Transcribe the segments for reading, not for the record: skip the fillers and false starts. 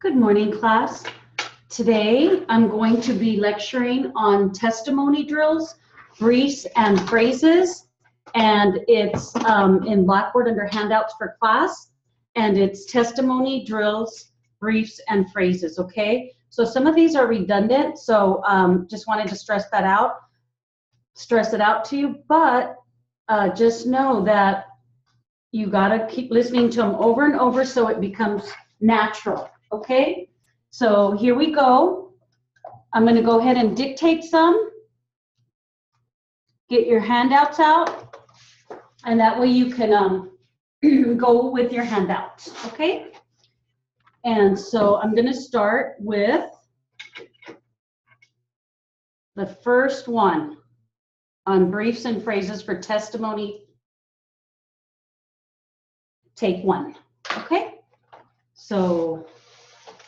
Good morning, class. Today, I'm going to be lecturing on testimony drills, briefs, and phrases, and it's in Blackboard under handouts for class, and it's testimony drills, briefs, and phrases, okay? So some of these are redundant, so just wanted to stress it out to you, but just know that you gotta keep listening to them over and over so it becomes natural. Okay, so here we go. I'm going to go ahead and dictate some. Get your handouts out, and that way you can go with your handouts, okay? And so I'm going to start with the first one on briefs and phrases for testimony. Take one, okay? So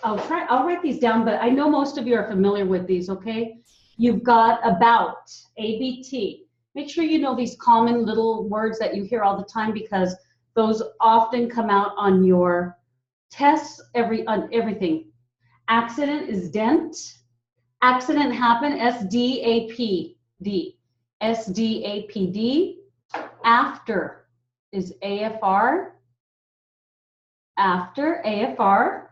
I'll write these down, but I know most of you are familiar with these, okay? You've got about, ABT. Make sure you know these common little words that you hear all the time because those often come out on your tests, on everything. Accident is dent. Accident happen, S-D-A-P-D. S-D-A-P-D. After is AFR. After, AFR.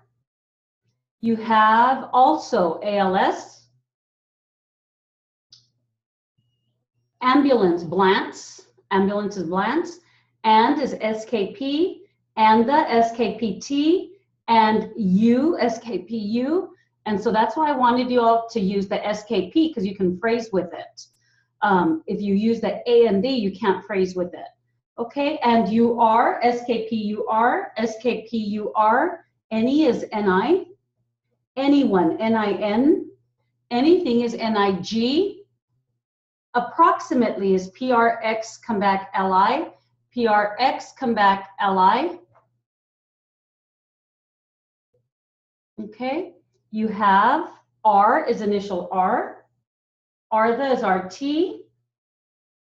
You have also ALS, ambulance, Blantz, ambulance is Blantz, and is SKP, and the SKPT, and U, SKPU, and so that's why I wanted you all to use the SKP because you can phrase with it. If you use the A and D, you can't phrase with it. Okay, and UR, SKPUR, SKPUR, NE is NI, anyone, NIN, anything is NIG, approximately is PRX come back LI, PRX come back LI. Okay, you have R is initial R, ARTHA is RT,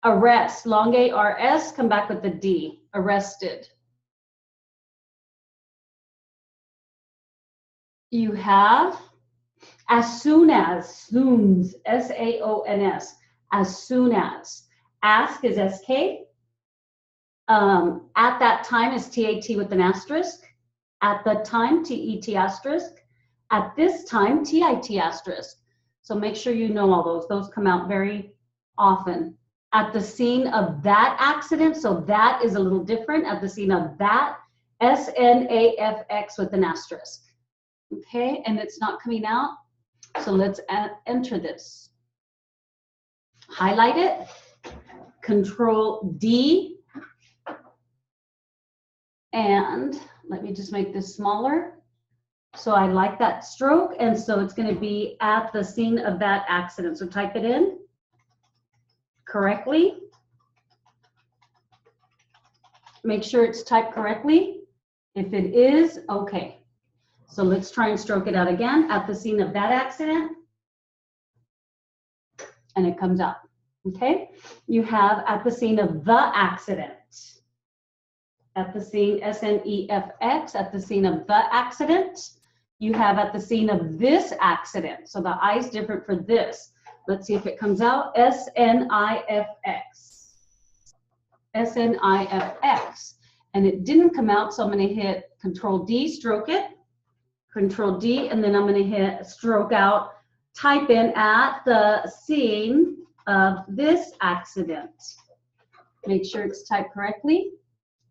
arrest, long ARS, come back with the D, arrested. You have as soon as, soons, S-A-O-N-S, as soon as. Ask is S-K. At that time is T-A-T with an asterisk. At the time, T-E-T asterisk. At this time, T-I-T asterisk. So make sure you know all those. Those come out very often. At the scene of that accident, so that is a little different. At the scene of that, S-N-A-F-X with an asterisk. Okay, and it's not coming out, so let's enter this. Highlight it, Control D, and let me just make this smaller. So I like that stroke, and so it's going to be at the scene of that accident. So type it in correctly. Make sure it's typed correctly. If it is, okay. So let's try and stroke it out again. At the scene of that accident, and it comes out, okay? You have at the scene of the accident. At the scene, S-N-E-F-X, at the scene of the accident. You have at the scene of this accident. So the I is different for this. Let's see if it comes out. S-N-I-F-X. S-N-I-F-X. And it didn't come out, so I'm going to hit Control D, stroke it. Control D, and then I'm going to hit stroke out, type in at the scene of this accident. Make sure it's typed correctly,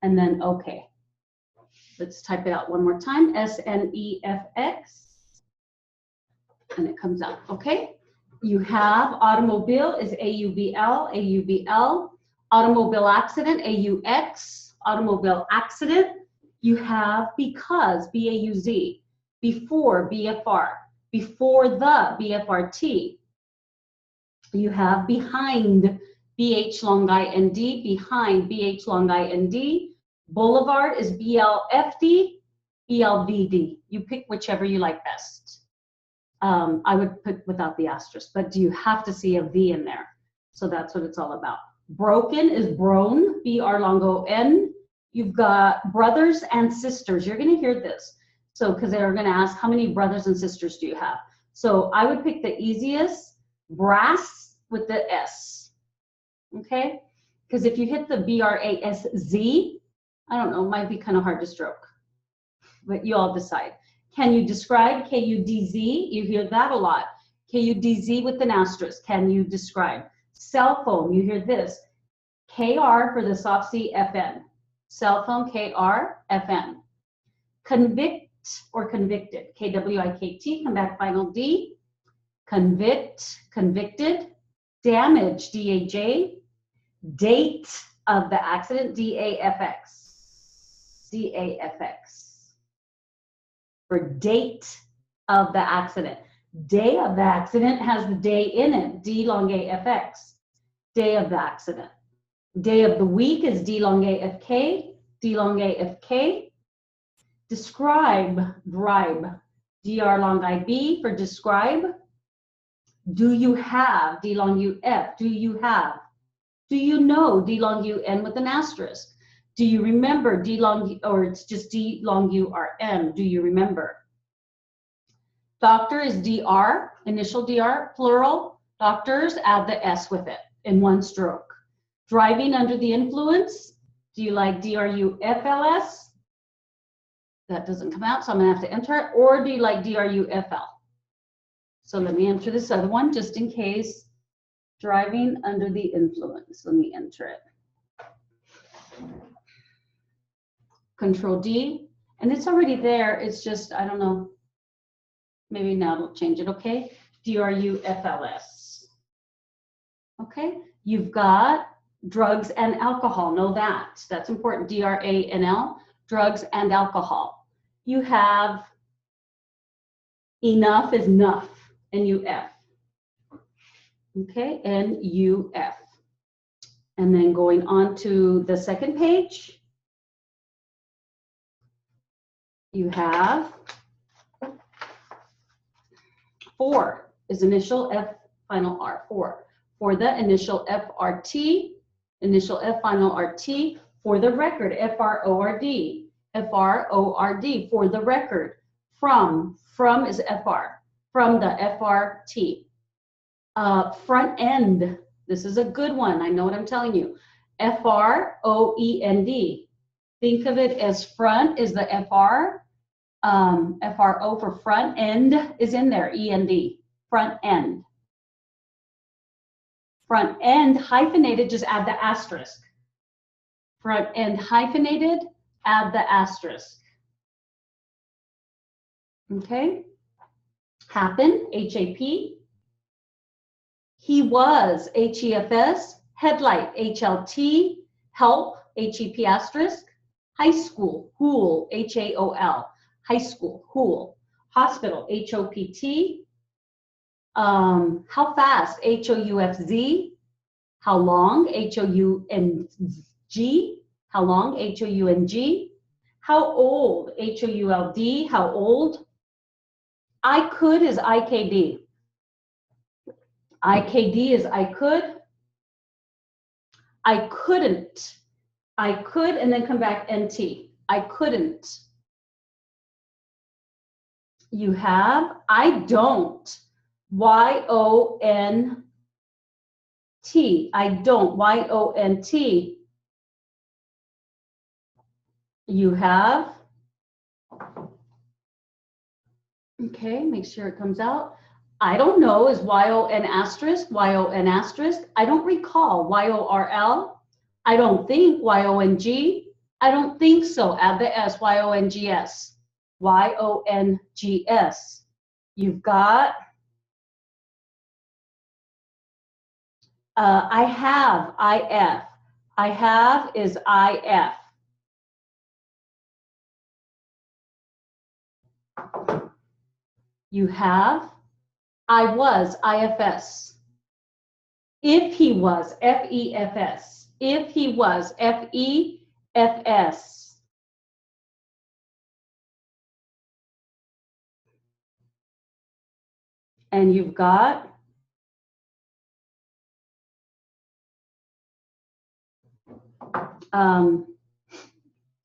and then okay. Let's type it out one more time, S-N-E-F-X, and it comes out, okay? You have automobile is A-U-B-L, A-U-B-L, automobile accident, A-U-X, automobile accident. You have because, B-A-U-Z. Before, BFR, before the, BFRT. You have behind, BH long I-N-D, behind, BH long I-N-D. Boulevard is B-L-F-D, B-L-V-D. You pick whichever you like best. I would put without the asterisk, but you have to see a V in there. So that's what it's all about. Broken is Brown, B-R long O-N. You've got brothers and sisters. You're going to hear this. So, because they were going to ask, how many brothers and sisters do you have? So I would pick the easiest, brass with the S. Okay? Because if you hit the B-R-A-S-Z, I don't know, it might be kind of hard to stroke. But you all decide. Can you describe? K-U-D-Z? You hear that a lot. K-U-D-Z with an asterisk. Can you describe? Cell phone, you hear this. K-R for the soft C, F-N. Cell phone, K-R, F-N. Convict or convicted, K-W-I-K-T, come back final D. Convict, convicted. Damage, D-A-J. Date of the accident, D-A-F-X. D-A-F-X. For date of the accident. Day of the accident has the day in it, D long A-F-X. Day of the accident. Day of the week is D long A-F-K. D long A-F-K. Describe, drive, D-R long I-B for describe. Do you have, D long U-F, do you have? Do you know, D long U-N with an asterisk? Do you remember, D long, or it's just D long U-R-M, do you remember? Doctor is D-R, initial D-R, plural. Doctors, add the S with it in one stroke. Driving under the influence, do you like D-R-U-F-L-S? That doesn't come out, so I'm gonna have to enter it. Or do you like D-R-U-F-L? So let me enter this other one just in case. Driving under the influence. Let me enter it. Control D, and it's already there. It's just, I don't know. Maybe now it'll change it, okay? D-R-U-F-L-S. Okay, you've got drugs and alcohol. Know that. That's important. D-R-A-N-L, drugs and alcohol. You have enough is nuff, N-U-F. Okay, N-U-F. And then going on to the second page, you have 4 is initial F, final R, 4. For the initial F-R-T, initial F, final R-T, for the record, F-R-O-R-D. F-R-O-R-D, for the record. From is F-R, from the F-R-T. Front end, this is a good one, I know what I'm telling you. F-R-O-E-N-D. Think of it as front is the F-R, F-R-O for front, end is in there, E-N-D, front end. Front end, hyphenated, just add the asterisk. Front end hyphenated, add the asterisk. Okay? Happen, H-A-P. He was, H-E-F-S. Headlight, H-L-T. Help, H-E-P asterisk. High school, hool, H-A-O-L. High school, hool. Hospital, H-O-P-T. How fast, H-O-U-F-Z. How long, H-O-U-N-G. How long, H-O-U-N-G. How old, H-O-U-L-D. How old. I could is I-K-D. I-K-D is I could. I couldn't. I could and then come back N-T. I couldn't. You have I don't. Y-O-N-T. I don't. Y-O-N-T. You have, okay, make sure it comes out. I don't know is Y-O-N asterisk, Y-O-N asterisk. I don't recall, Y-O-R-L. I don't think, Y-O-N-G. I don't think so, add the S, Y-O-N-G-S. Y-O-N-G-S. You've got, I have, I-F. I have is I-F. You have, I was, IFS. If he was, F-E-F-S. If he was, F-E-F-S. And you've got,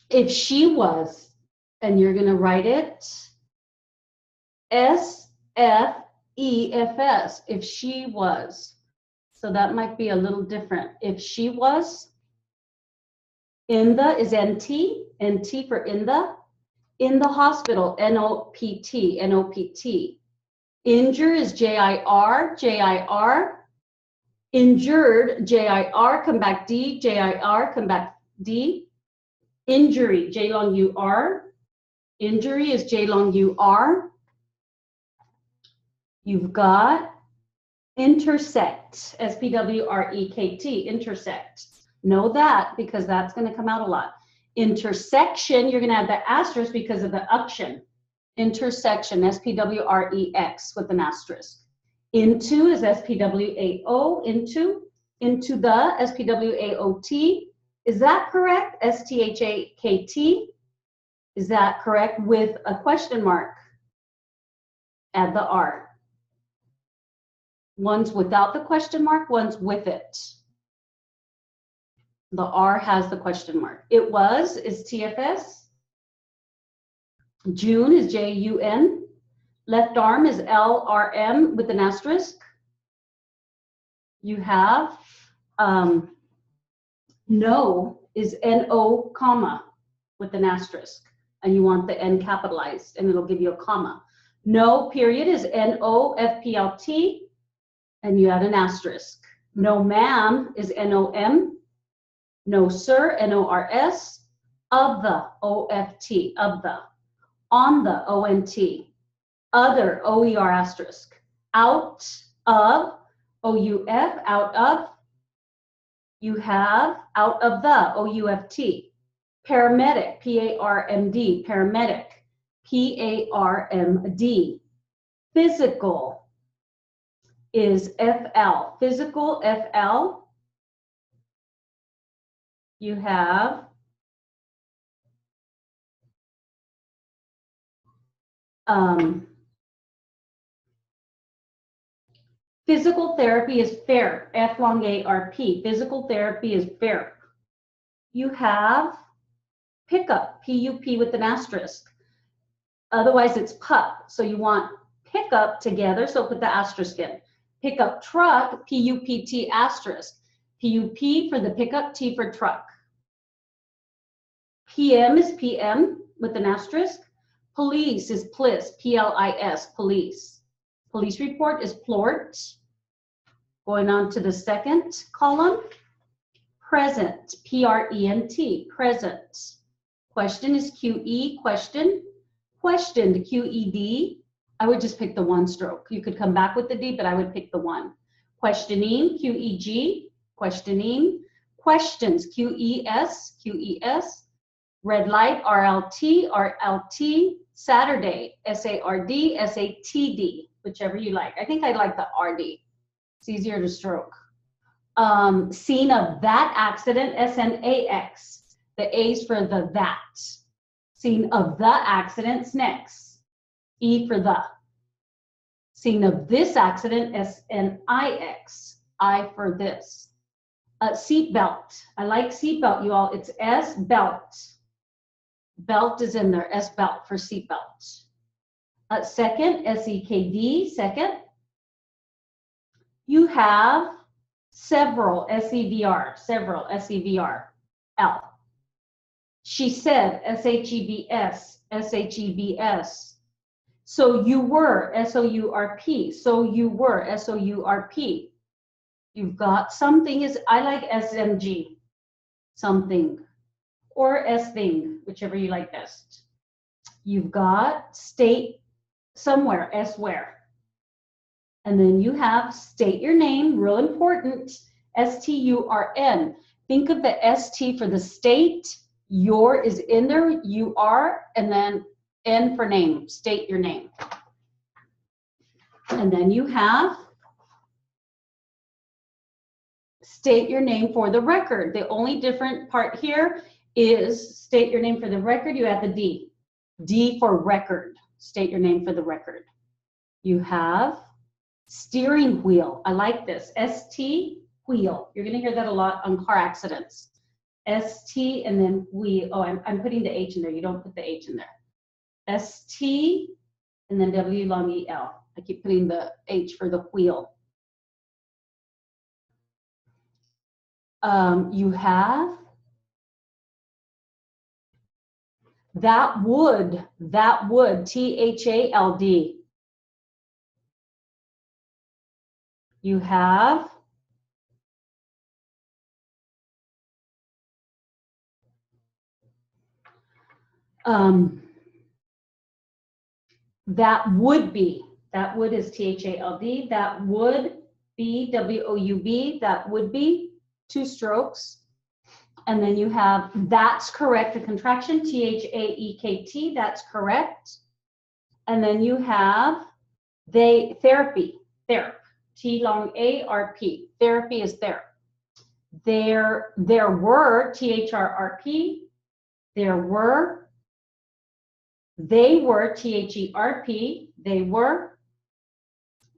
if she was, and you're going to write it SFEFS, if she was. So that might be a little different. If she was. In the is NT, NT for in the hospital, NOPT, NOPT. Injure is JIR, JIR. Injured, JIR, come back D, JIR, come back D. Injury, J long UR. Injury is J long UR. You've got intersect, SPWREKT, intersect. Know that because that's going to come out a lot. Intersection, you're going to have the asterisk because of the unction. Intersection, SPWREX with an asterisk. Into is SPWAO, into the, SPWAOT. Is that correct? STHAKT. Is that correct with a question mark? Add the R. One's without the question mark, one's with it. The R has the question mark. It was is TFS. June is JUN. Left arm is LRM with an asterisk. You have no is NO comma with an asterisk. And you want the N capitalized and it'll give you a comma. No period is NOFPLT and you add an asterisk. No ma'am is NOM. No sir, NORS. Of the, OFT, of the. On the, ONT. Other, OER asterisk. Out of, OUF, out of. You have out of the, OUFT. Paramedic, PARMD, paramedic. PARMD. Physical is FL. Physical, FL. You have physical therapy is FAIR, F long ARP. Physical therapy is FAIR. You have pickup, PUP with an asterisk. Otherwise it's PUP. So you want pickup together, so put the asterisk in. Pickup truck, PUPT asterisk. PUP for the pickup, T for truck. PM is PM with an asterisk. Police is PLIS, PLIS, police. Police report is PLORT. Going on to the second column. Present, PRENT, present. Question is QE, question. Questioned, QED. I would just pick the one stroke. You could come back with the D, but I would pick the one. Questioning, QEG, questioning. Questions, QES, QES. Red light, RLT, RLT. Saturday, SARD, SATD, whichever you like. I think I like the RD. It's easier to stroke. Scene of that accident, SNAX. The A's for the that. Scene of the accident, next. E for the. Scene of this accident, SNIX. I for this. Seat belt. I like seat belt, you all. It's S belt. Belt is in there. S belt for seat belt. Second, SEKD. Second. You have several, SEVR. Several, SEVR. L. She said, SHEBS. SHEBS. So you were, SOURP. So you were, SOURP. You've got something is, I like SMG, something, or S-thing, whichever you like best. You've got state somewhere, S-where. And then you have state your name, real important, STURN. Think of the ST for the state, your is in there, you are, and then N for name, state your name. And then you have state your name for the record. The only different part here is state your name for the record. You have the D. D for record. State your name for the record. You have steering wheel. I like this. ST wheel. You're going to hear that a lot on car accidents. ST and then wheel. Oh, I'm putting the H in there. You don't put the H in there. ST, and then W long EL. I keep putting the H for the wheel. You have that would, THALD. You have that would be, that would is THALD, that would be WOUB, that would be, 2 strokes. And then you have that's correct, the contraction, THAEKT, that's correct. And then you have they, therapy, T long A R P, therapy is there. There were, THRRP, there were, they were, THERP, they were,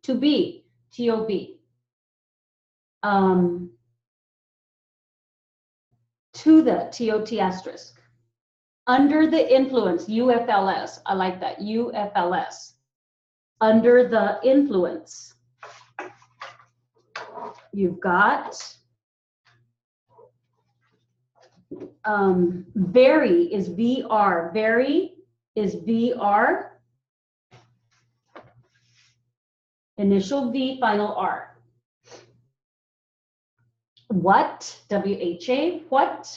to be, TOB. To the, TOT asterisk. Under the influence, UFLS, I like that, UFLS. Under the influence. You've got very is VR, very is VR, initial V, final R. What, WHA, what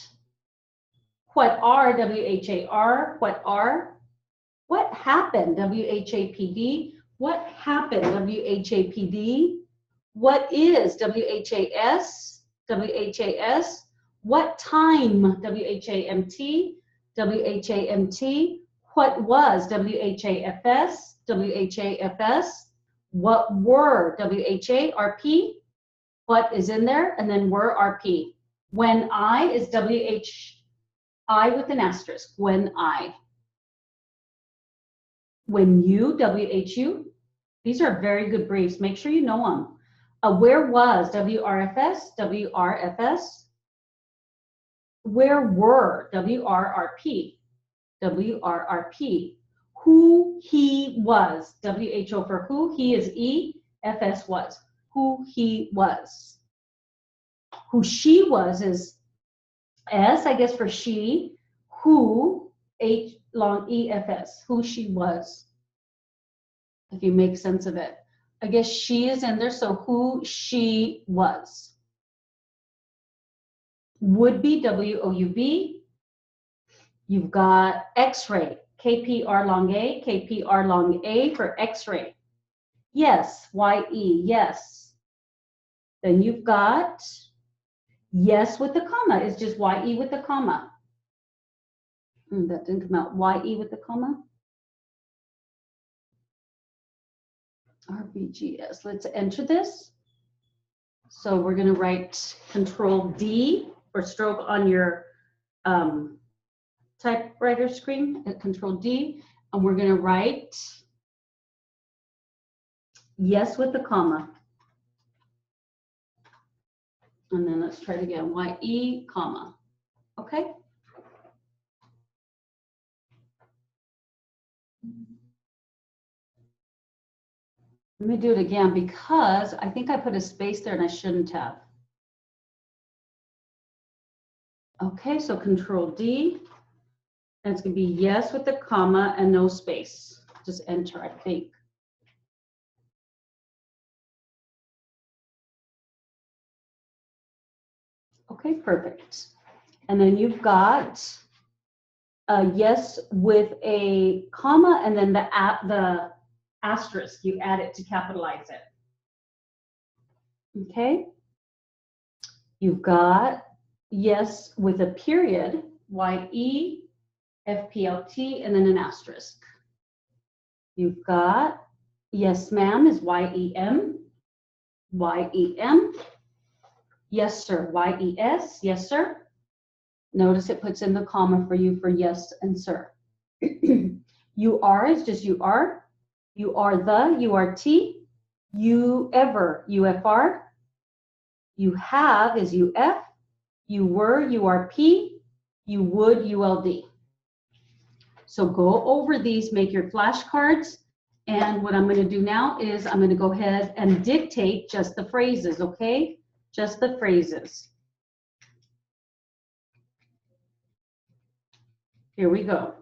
are, WHAR, what are, what happened, WHAPD, what happened, WHAPD, what is, WHAS, WHAS, what time, WHAMT, WHAMT, what was, WHAFS, WHAFS, what were, WHARP, what is in there, and then were RP. When I is WHI with an asterisk, when I. When you, WHU, these are very good briefs, make sure you know them. Where was, WRFS, WRFS. Where were, WRRP, WRRP. Who he was, WHO for who, he is E, FS was, who he was. Who she was is S, I guess for she, who, H long EFS, who she was, if you make sense of it. I guess she is in there, so who she was. Would be, WOUB. You've got X-ray, KPR long A for X-ray. Yes, YE, yes. Then you've got yes with the comma, it's just YE with the comma. That didn't come out, YE with the comma. RBGS, let's enter this. So we're gonna write Control D for stroke on your typewriter screen, Control D, and we're gonna write yes with the comma. And then let's try it again, YE, comma, okay? Let me do it again because I think I put a space there and I shouldn't have. Okay, so Control D, and it's gonna be yes with the comma and no space. Just enter, I think. Okay, perfect. And then you've got a yes with a comma and then the asterisk, you add it to capitalize it. Okay. You've got yes with a period, YE, FPLT, and then an asterisk. You've got yes ma'am is YEM, YEM. Yes sir, YES, yes sir. Notice it puts in the comma for you for yes and sir. You are is just you are. You are the, URT. You ever, UFR. You have is UF. You were, URP. You would, ULD. So go over these, make your flashcards. And what I'm going to do now is I'm going to go ahead and dictate just the phrases, okay? Just the phrases. Here we go.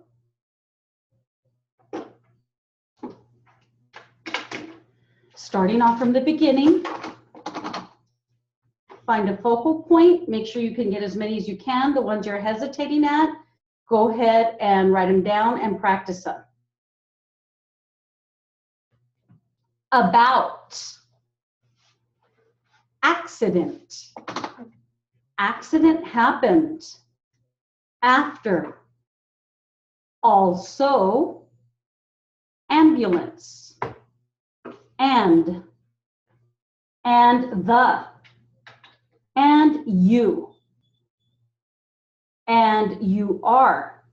Starting off from the beginning, find a focal point. Make sure you can get as many as you can. The ones you're hesitating at, go ahead and write them down and practice them. About. Accident. Accident happened. After. Also. Ambulance. And the. And you. And you are.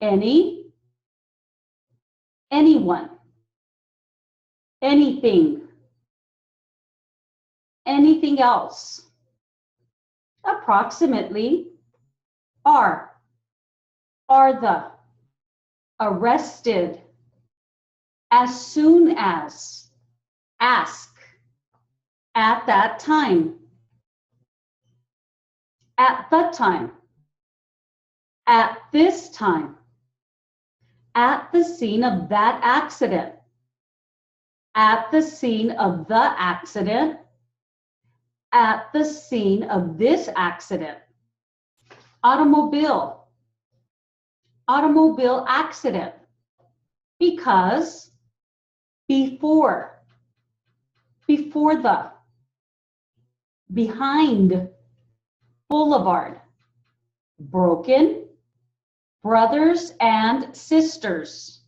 Any. Anyone. Anything. Anything else. Approximately. Are the. Arrested. As soon as. Ask. At that time. At the time. At this time. At the scene of that accident. At the scene of the accident. At the scene of this accident. Automobile. Automobile accident. Because. Before. Before the. Behind. Boulevard. Broken. Brothers and sisters.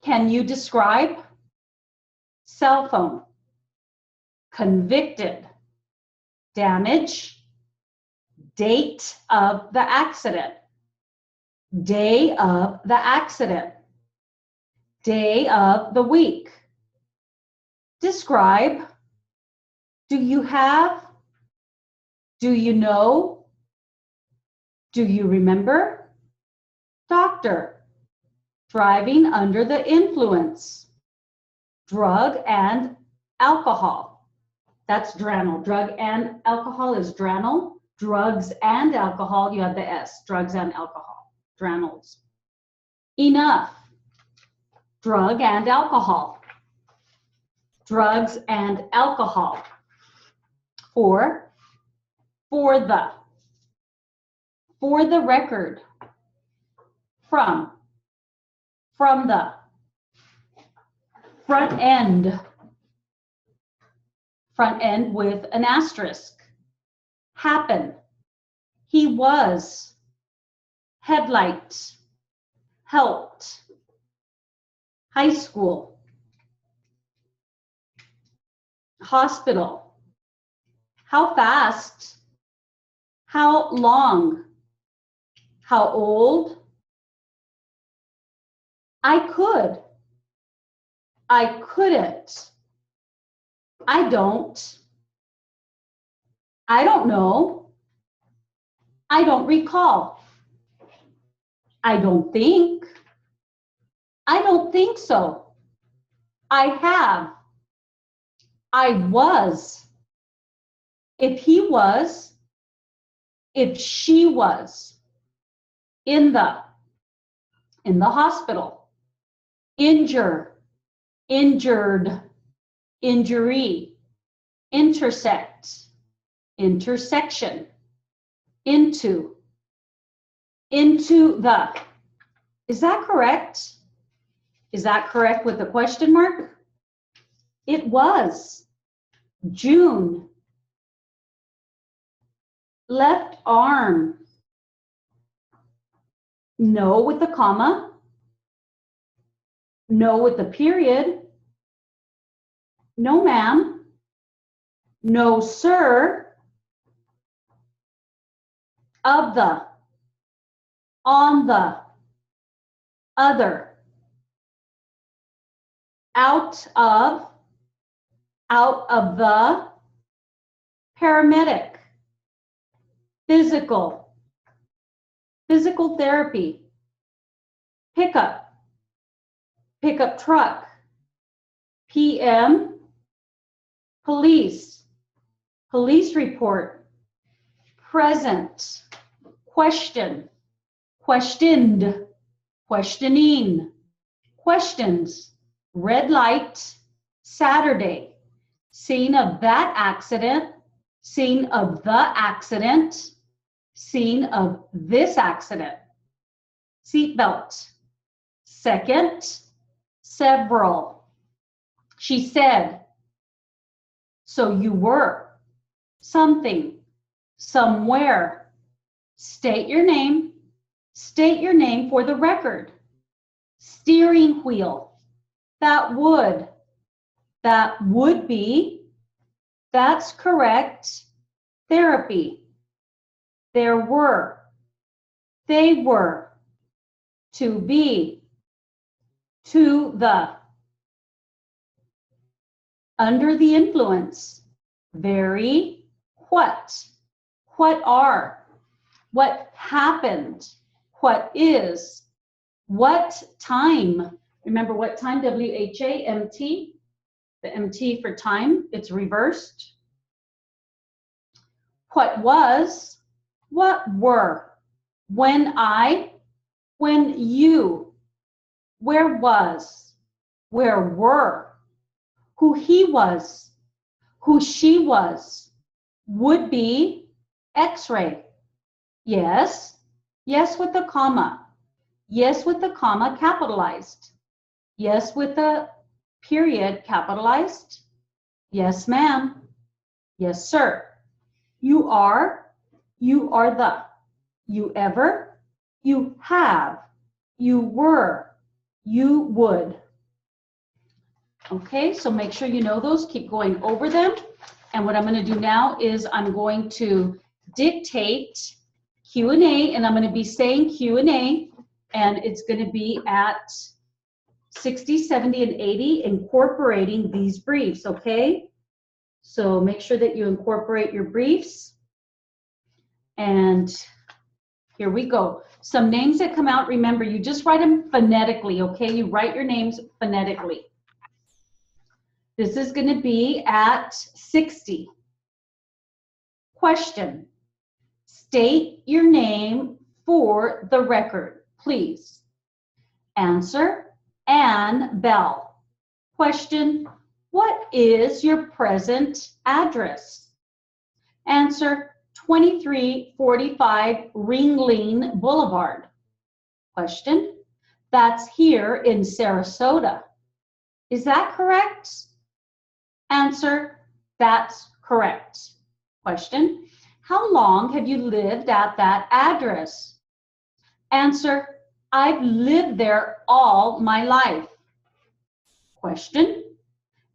Can you describe? Cell phone. Convicted. Damage. Date of the accident. Day of the accident. Day of the week. Describe. Do you have? Do you know? Do you remember? Doctor. Driving under the influence. Drug and alcohol. That's Dranal. Drug and alcohol is Dranal. Drugs and alcohol, you have the S. Drugs and alcohol. Dranals. Enough. Drug and alcohol. Drugs and alcohol. For the. For the record. From the. Front end. Front end with an asterisk. Happen. He was. Headlight. Helped. High school. Hospital. How fast? How long? How old? I could. I couldn't. I don't. I don't know. I don't recall. I don't think. I don't think so. I have. I was. If he was. If she was. In the hospital. Injure. Injured. Injury. Intersect. Intersection. Into. Into the. Is that correct? Is that correct with a question mark? It was. June. Left arm. No with the comma. No with the period. No, ma'am. No, sir. Of the. On the. Other. Out of. Out of the. Paramedic. Physical. Physical therapy. pickup, pickup truck. PM, police, police report. Present, question, questioned, questioning, questions. Red light, Saturday. Scene of that accident, scene of the accident, scene of this accident. Seatbelt. Second, several. She said, so you were. Something, somewhere. State your name for the record. Steering wheel. That would be. That's correct. Therapy. There were. They were. To be. To the. Under the influence. Very. What? What are? What happened? What is? What time? Remember what time? W-H-A-M-T. The M-T for time. It's reversed. What was? What were? When I? When you? Where was? Where were? Who he was? Who she was? Would be. X-ray. Yes. Yes with the comma. Yes with the comma capitalized. Yes with the period capitalized. Yes, ma'am. Yes, sir. You are the. You ever, you have, you were, you would. Okay, so make sure you know those. Keep going over them. And what I'm going to do now is I'm going to dictate Q&A, and I'm going to be saying Q&A, and it's going to be at 60, 70, and 80, incorporating these briefs, okay? So make sure that you incorporate your briefs. And here we go. Some names that come out, remember, you just write them phonetically, okay? You write your names phonetically. This is going to be at 60. Question. State your name for the record, please. Answer. Ann Bell. Question. What is your present address? Answer. 2345 Ringling Boulevard. Question. That's here in Sarasota. Is that correct? Answer. That's correct. Question. How long have you lived at that address? Answer. I've lived there all my life. Question.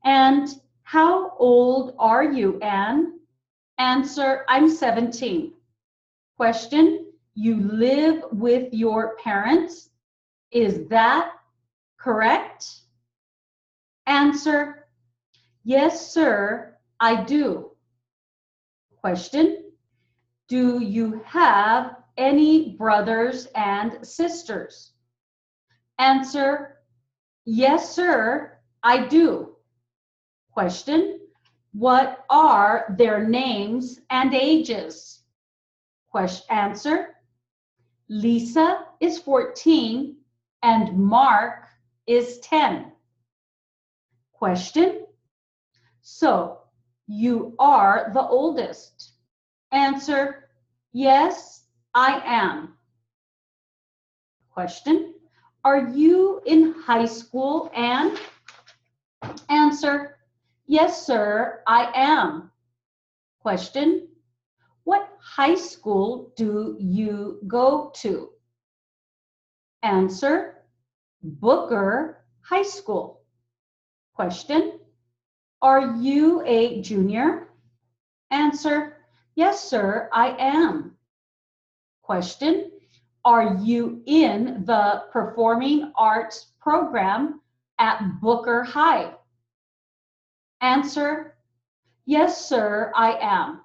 And how old are you, Anne? Answer. I'm 17. Question. You live with your parents? Is that correct? Answer. Yes, sir, I do. Question. Do you have any brothers and sisters? Answer. Yes, sir, I do. Question. What are their names and ages? Answer. Lisa is 14 and Mark is 10. Question. So, you are the oldest. Answer. Yes, I am. Question. Are you in high school, Anne? Answer. Yes, sir, I am. Question. What high school do you go to? Answer. Booker High School. Question. Are you a junior? Answer. Yes, sir, I am. Question. Are you in the performing arts program at Booker High? Answer. Yes, sir, I am.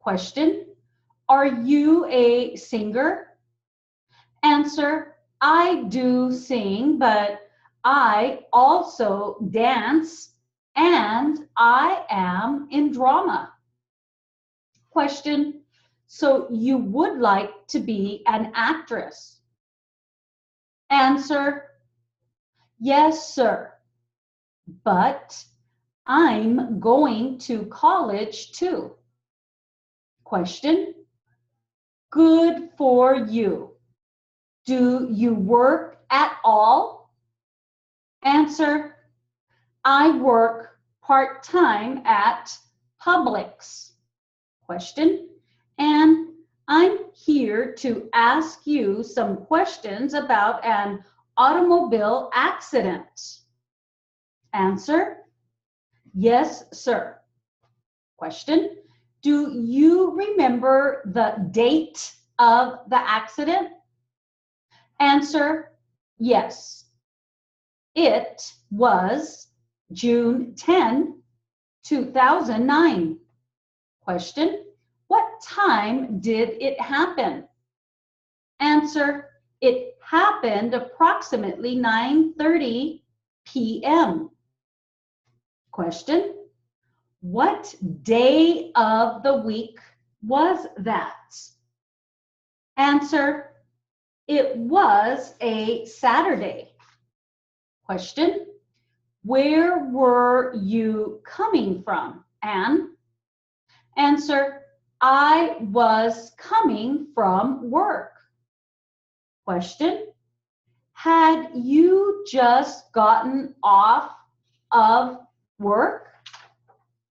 Question. Are you a singer? Answer. I do sing, but I also dance and I am in drama. Question, so you would like to be an actress? Answer, yes, sir, but I'm going to college too. Question, good for you. Do you work at all? Answer, I work part-time at Publix. Question, and I'm here to ask you some questions about an automobile accident. Answer, yes, sir. Question, do you remember the date of the accident? Answer, yes. It was June 10, 2009. Question, what time did it happen? Answer, it happened approximately 9:30 p.m. Question, what day of the week was that? Answer, it was a Saturday. Question, where were you coming from, Anne? Answer, I was coming from work. Question, had you just gotten off of work?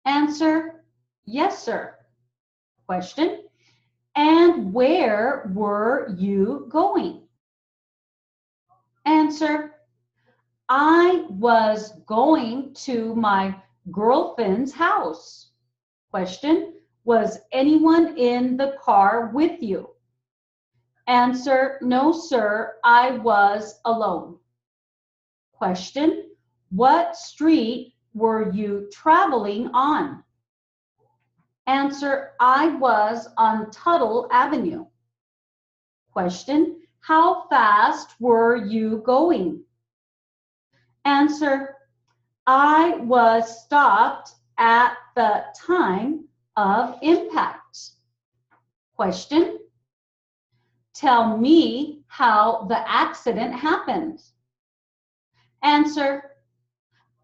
Answer, yes, sir. Question, and where were you going? Answer, I was going to my girlfriend's house. Question, was anyone in the car with you? Answer, no, sir, I was alone. Question, what street were you traveling on? Answer, I was on Tuttle Avenue. Question, how fast were you going? Answer, I was stopped at the time of impact. Question, tell me how the accident happened. Answer,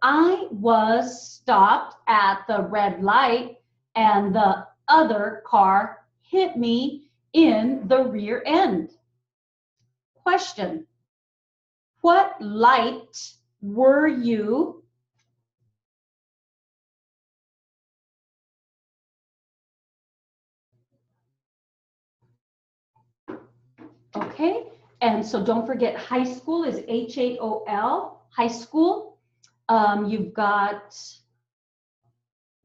I was stopped at the red light and the other car hit me in the rear end. Question, what light were you? Okay, and so don't forget high school is H-A-O-L, high school. You've got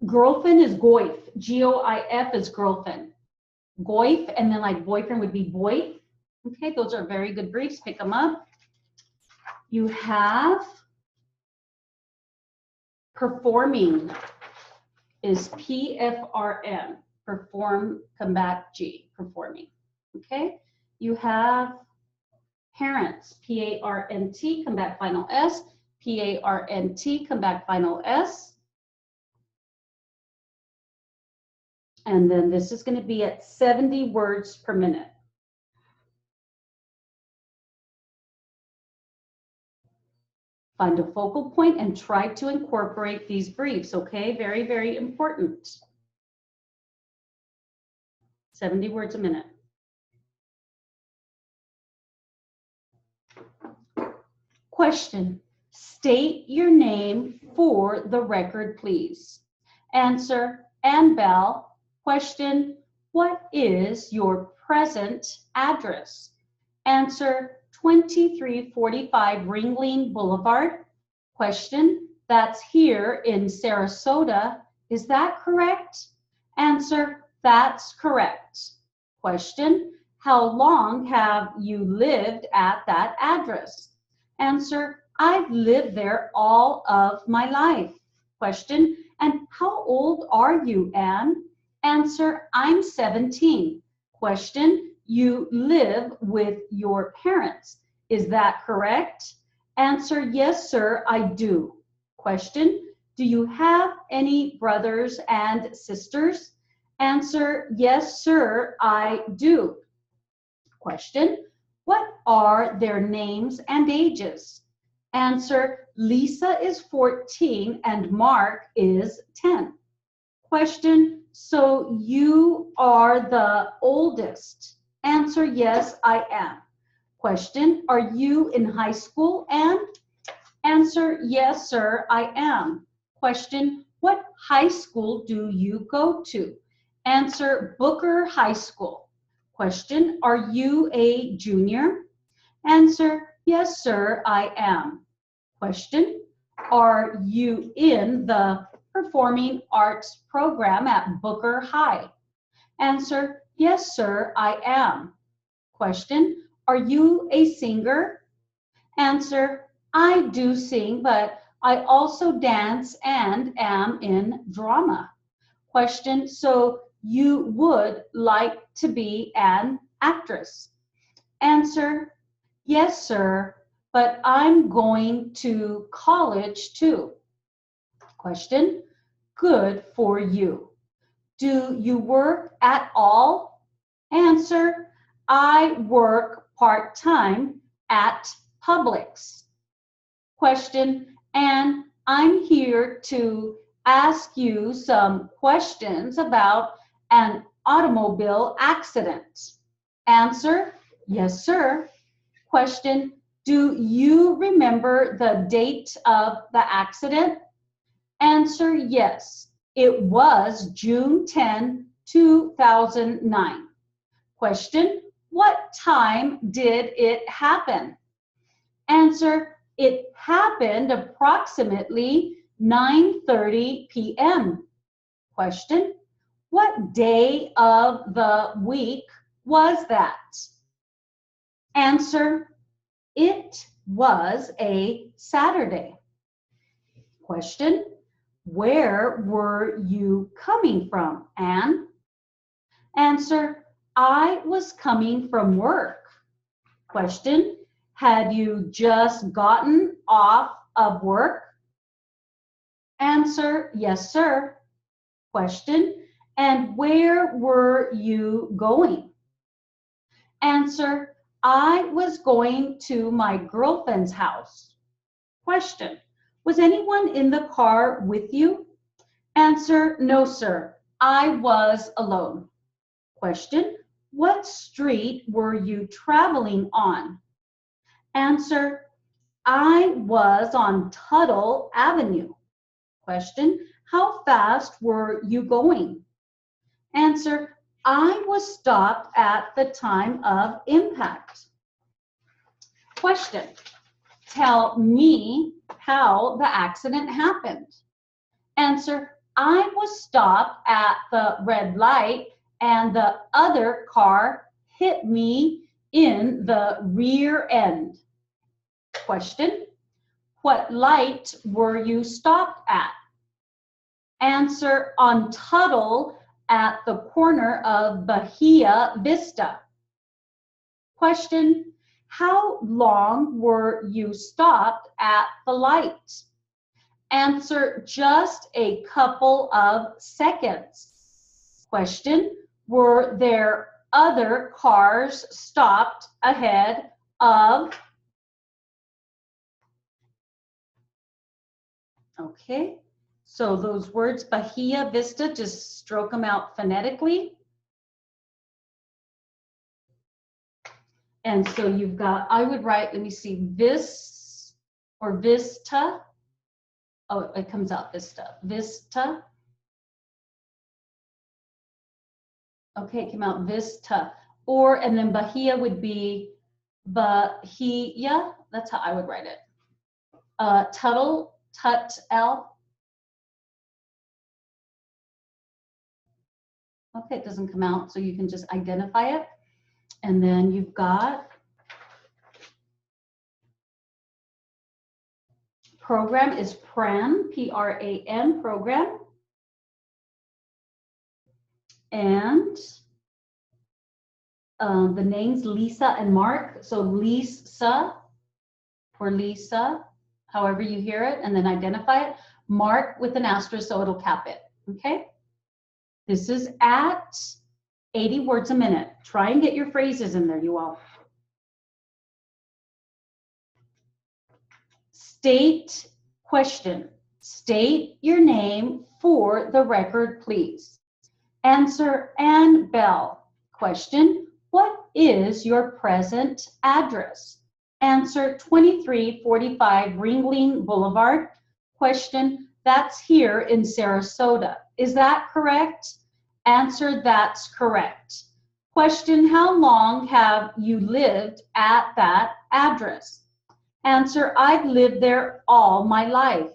girlfriend is goif, G-O-I-F is girlfriend. Goif, and then like boyfriend would be boy. Okay, those are very good briefs, pick them up. You have performing is P-F-R-M, perform, come back G, performing. Okay, you have parents, P-A-R-N-T, come back final S, P-A-R-N-T, come back final S. And then this is going to be at 70 words per minute. Find a focal point and try to incorporate these briefs, okay? Very, very important. 70 words a minute. Question, state your name for the record, please. Answer, Ann Bell. Question, what is your present address? Answer, 2345 Ringling Boulevard. Question, that's here in Sarasota. Is that correct? Answer, that's correct. Question, how long have you lived at that address? Answer, I've lived there all of my life. Question, and how old are you, Anne? Answer, I'm 17. Question, you live with your parents. Is that correct? Answer, yes, sir, I do. Question, do you have any brothers and sisters? Answer, yes, sir, I do. Question, what are their names and ages? Answer, Lisa is 14 and Mark is 10. Question, so you are the oldest? Answer, yes, I am. Question, are you in high school, Anne? Answer, yes, sir, I am. Question, what high school do you go to? Answer, Booker High School. Question, are you a junior? Answer, yes, sir, I am. Question, are you in the performing arts program at Booker High? Answer, yes, sir, I am. Question, are you a singer? Answer, I do sing, but I also dance and am in drama. Question, so you would like to be an actress? Answer, yes, sir, but I'm going to college too. Question, good for you. Do you work at all? Answer, I work part-time at Publix. Question, and I'm here to ask you some questions about an automobile accident. Answer, yes, sir. Question, do you remember the date of the accident? Answer, yes. It was June 10, 2009. Question, what time did it happen? Answer, it happened approximately 9:30 p.m. Question, what day of the week was that? Answer, it was a Saturday. Question, where were you coming from, Anne? Answer, I was coming from work. Question, had you just gotten off of work? Answer, yes, sir. Question, and where were you going? Answer, I was going to my girlfriend's house. Question, was anyone in the car with you? Answer, no, sir. I was alone. Question, what street were you traveling on? Answer, I was on Tuttle Avenue. Question, how fast were you going? Answer, I was stopped at the time of impact. Question, tell me how the accident happened. Answer, I was stopped at the red light and the other car hit me in the rear end. Question, what light were you stopped at? Answer, on Tuttle at the corner of Bahia Vista. Question, how long were you stopped at the light? Answer, just a couple of seconds. Question, were there other cars stopped ahead of? Okay, so those words, Bahia Vista, just stroke them out phonetically. And so you've got, I would write, let me see, vis or vista. Oh, it comes out vista. Vista. Okay, it came out vista. Or, and then Bahia would be Bahia. That's how I would write it. Tuttle, Tut-L. Okay, it doesn't come out, so you can just identify it. And then you've got program is PRAN, P-R-A-N, program. And the names Lisa and Mark. So Lisa for Lisa, however you hear it, and then identify it. Mark with an asterisk, so it'll cap it, okay? This is at 80 words a minute. Try and get your phrases in there, you all. State question. State your name for the record, please. Answer Ann Bell. Question. What is your present address? Answer 2345 Ringling Boulevard. Question. That's here in Sarasota. Is that correct? Answer. That's correct. Question. How long have you lived at that address? Answer. I've lived there all my life.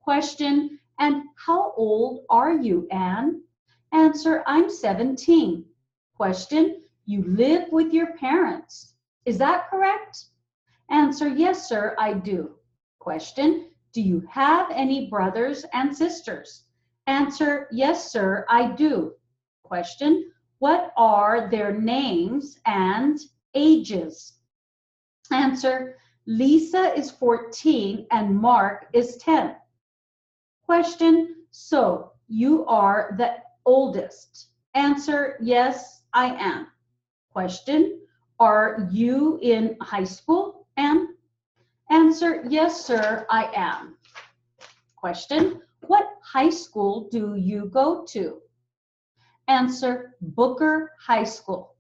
Question. And how old are you, Anne? Answer. I'm 17. Question. You live with your parents. Is that correct? Answer. Yes, sir, I do. Question. Do you have any brothers and sisters? Answer. Yes, sir, I do. Question. What are their names and ages? Answer. Lisa is 14 and Mark is 10. Question. So you are the oldest. Answer. Yes, I am. Question. Are you in high school, Anne? Answer. Yes, sir, I am. Question. What high school do you go to? Answer. Booker High School.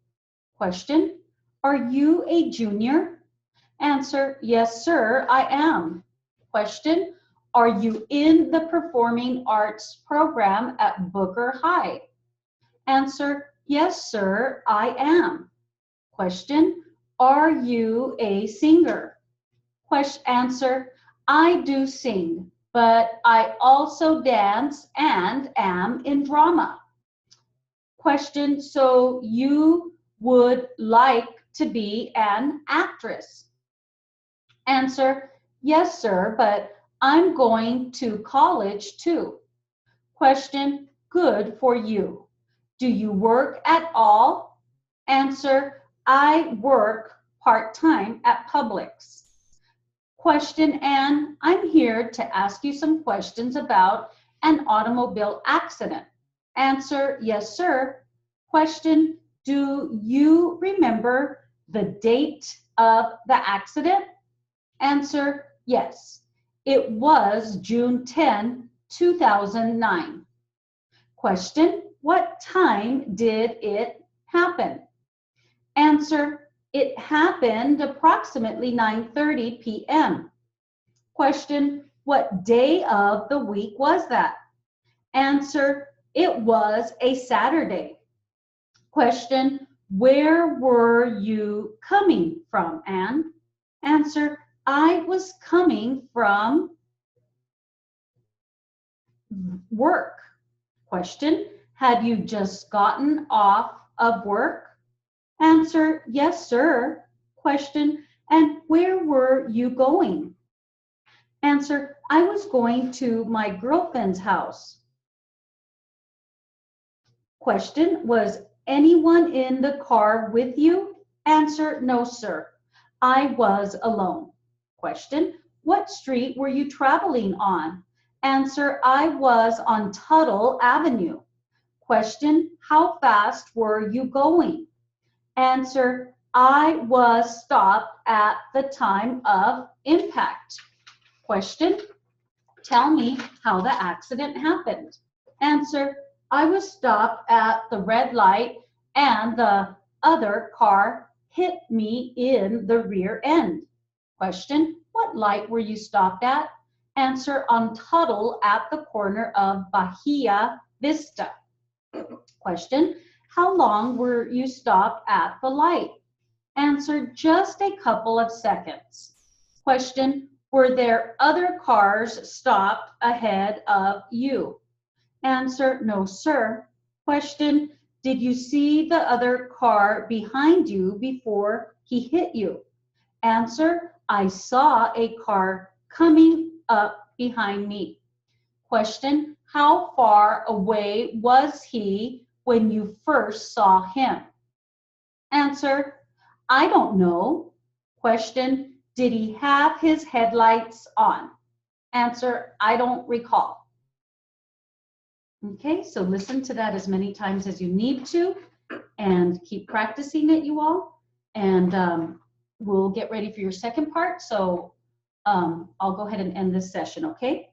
Question. Are you a junior? Answer. Yes, sir, I am. Question. Are you in the performing arts program at Booker High? Answer. Yes, sir, I am. Question. Are you a singer? Answer. I do sing, but I also dance and am in drama. Question. So you would like to be an actress? Answer. Yes, sir, but I'm going to college too. Question. Good for you. Do you work at all? Answer. I work part-time at Publix. Question. Anne, I'm here to ask you some questions about an automobile accident. Answer. Yes, sir. Question. Do you remember the date of the accident? Answer. Yes. It was June 10, 2009. Question. What time did it happen? Answer. It happened approximately 9:30 p.m. Question. What day of the week was that? Answer. It was a Saturday. Question. Where were you coming from, Anne? Answer. I was coming from work. Question. Had you just gotten off of work? Answer. Yes, sir. Question. And where were you going? Answer. I was going to my girlfriend's house. Question. Was anyone in the car with you? Answer. No, sir. I was alone. Question. What street were you traveling on? Answer. I was on Tuttle Avenue. Question. How fast were you going? Answer. I was stopped at the time of impact. Question. Tell me how the accident happened. Answer. I was stopped at the red light and the other car hit me in the rear end. Question. What light were you stopped at? Answer. On Tuttle at the corner of Bahia Vista. Question. How long were you stopped at the light? Answer. Just a couple of seconds. Question. Were there other cars stopped ahead of you? Answer. No, sir. Question. Did you see the other car behind you before he hit you? Answer. I saw a car coming up behind me. Question. How far away was he when you first saw him? Answer, I don't know. Question, did he have his headlights on? Answer, I don't recall. Okay, so listen to that as many times as you need to and keep practicing it, you all. And we'll get ready for your second part. So I'll go ahead and end this session, okay?